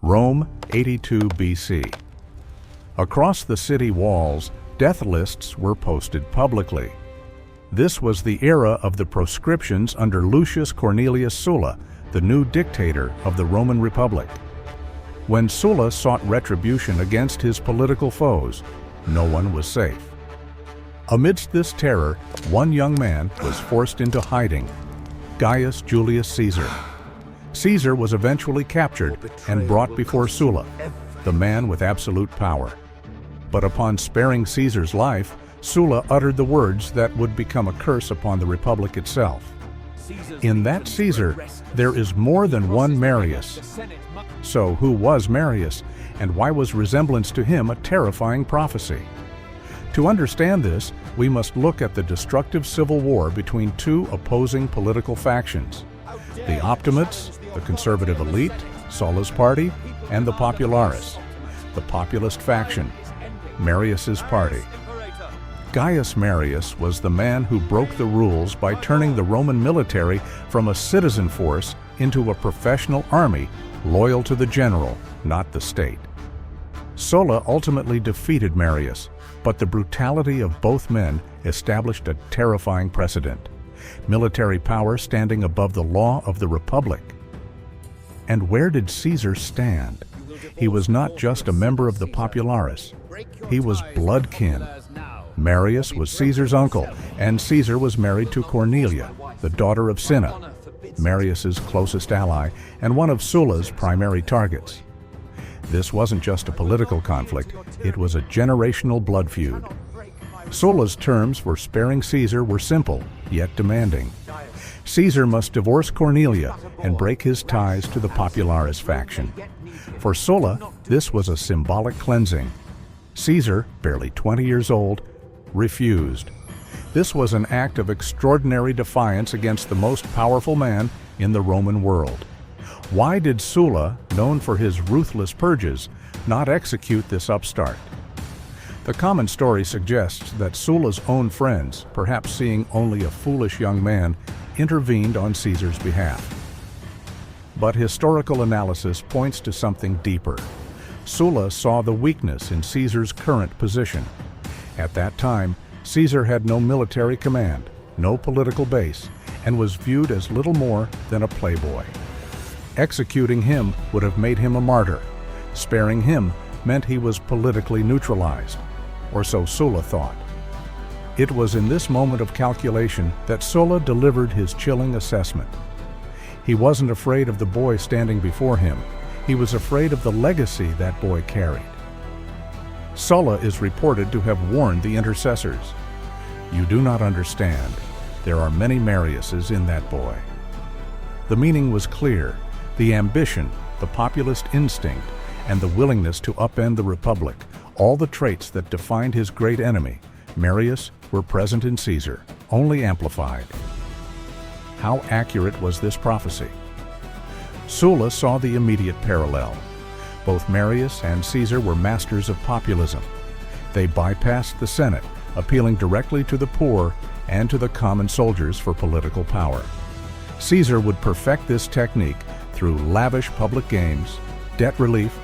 Rome, 82 BC. Across the city walls, death lists were posted publicly. This was the era of the proscriptions under Lucius Cornelius Sulla, the new dictator of the Roman Republic. When Sulla sought retribution against his political foes, no one was safe. Amidst this terror, one young man was forced into hiding: Gaius Julius Caesar. Caesar was eventually captured and brought before Sulla, the man with absolute power. But upon sparing Caesar's life, Sulla uttered the words that would become a curse upon the Republic itself. In that Caesar, there is more than one Marius. So who was Marius, and why was resemblance to him a terrifying prophecy? To understand this, we must look at the destructive civil war between two opposing political factions: the Optimates, the conservative elite, Sulla's party, and the Populares, the populist faction, Marius's party. Gaius Marius was the man who broke the rules by turning the Roman military from a citizen force into a professional army loyal to the general, not the state. Sulla ultimately defeated Marius, but the brutality of both men established a terrifying precedent: military power standing above the law of the Republic. And where did Caesar stand? He was not just a member of the Populares. He was blood kin. Marius was Caesar's uncle, and Caesar was married to Cornelia, the daughter of Cinna, Marius's closest ally and one of Sulla's primary targets. This wasn't just a political conflict, it was a generational blood feud. Sulla's terms for sparing Caesar were simple, yet demanding. Caesar must divorce Cornelia and break his ties to the Populares faction. For Sulla, this was a symbolic cleansing. Caesar, barely 20 years old, refused. This was an act of extraordinary defiance against the most powerful man in the Roman world. Why did Sulla, known for his ruthless purges, not execute this upstart? The common story suggests that Sulla's own friends, perhaps seeing only a foolish young man, intervened on Caesar's behalf. But historical analysis points to something deeper. Sulla saw the weakness in Caesar's current position. At that time, Caesar had no military command, no political base, and was viewed as little more than a playboy. Executing him would have made him a martyr. Sparing him meant he was politically neutralized, or so Sulla thought. It was in this moment of calculation that Sulla delivered his chilling assessment. He wasn't afraid of the boy standing before him. He was afraid of the legacy that boy carried. Sulla is reported to have warned the intercessors, "You do not understand. There are many Mariuses in that boy." The meaning was clear. The ambition, the populist instinct, and the willingness to upend the Republic, all the traits that defined his great enemy, Marius, were present in Caesar, only amplified. How accurate was this prophecy? Sulla saw the immediate parallel. Both Marius and Caesar were masters of populism. They bypassed the Senate, appealing directly to the poor and to the common soldiers for political power. Caesar would perfect this technique through lavish public games, debt relief,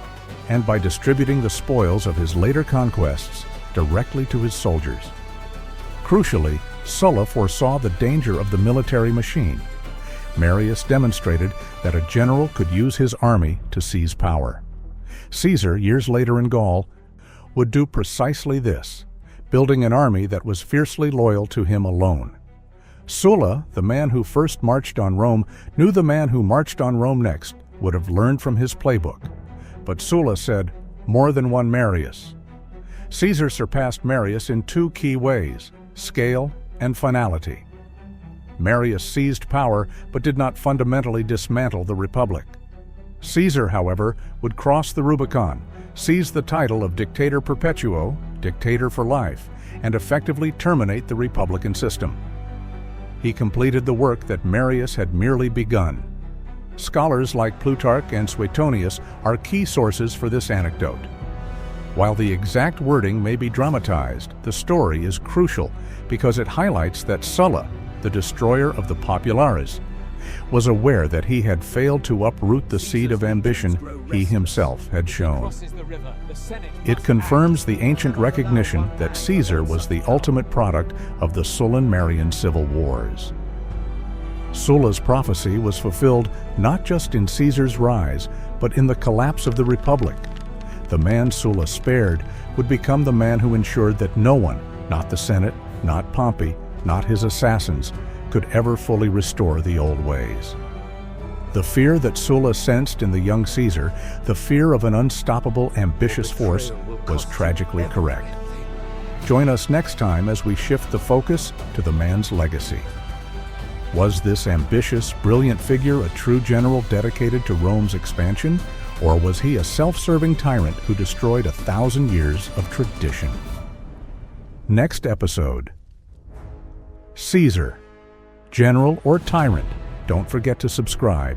and by distributing the spoils of his later conquests directly to his soldiers. Crucially, Sulla foresaw the danger of the military machine. Marius demonstrated that a general could use his army to seize power. Caesar, years later in Gaul, would do precisely this, building an army that was fiercely loyal to him alone. Sulla, the man who first marched on Rome, knew the man who marched on Rome next would have learned from his playbook. But Sulla said, "More than one Marius." Caesar surpassed Marius in two key ways: scale and finality. Marius seized power but did not fundamentally dismantle the Republic. Caesar, however, would cross the Rubicon, seize the title of Dictator Perpetuo, dictator for life, and effectively terminate the Republican system. He completed the work that Marius had merely begun. Scholars like Plutarch and Suetonius are key sources for this anecdote. While the exact wording may be dramatized, the story is crucial because it highlights that Sulla, the destroyer of the Populares, was aware that he had failed to uproot the seed of ambition he himself had shown. It confirms the ancient recognition that Caesar was the ultimate product of the Sullan-Marian civil wars. Sulla's prophecy was fulfilled not just in Caesar's rise, but in the collapse of the Republic. The man Sulla spared would become the man who ensured that no one, not the Senate, not Pompey, not his assassins, could ever fully restore the old ways. The fear that Sulla sensed in the young Caesar, the fear of an unstoppable, ambitious force, was tragically correct. Join us next time as we shift the focus to the man's legacy. Was this ambitious, brilliant figure a true general dedicated to Rome's expansion, or was he a self-serving tyrant who destroyed 1,000 years of tradition? Next episode: Caesar, general or tyrant? Don't forget to subscribe.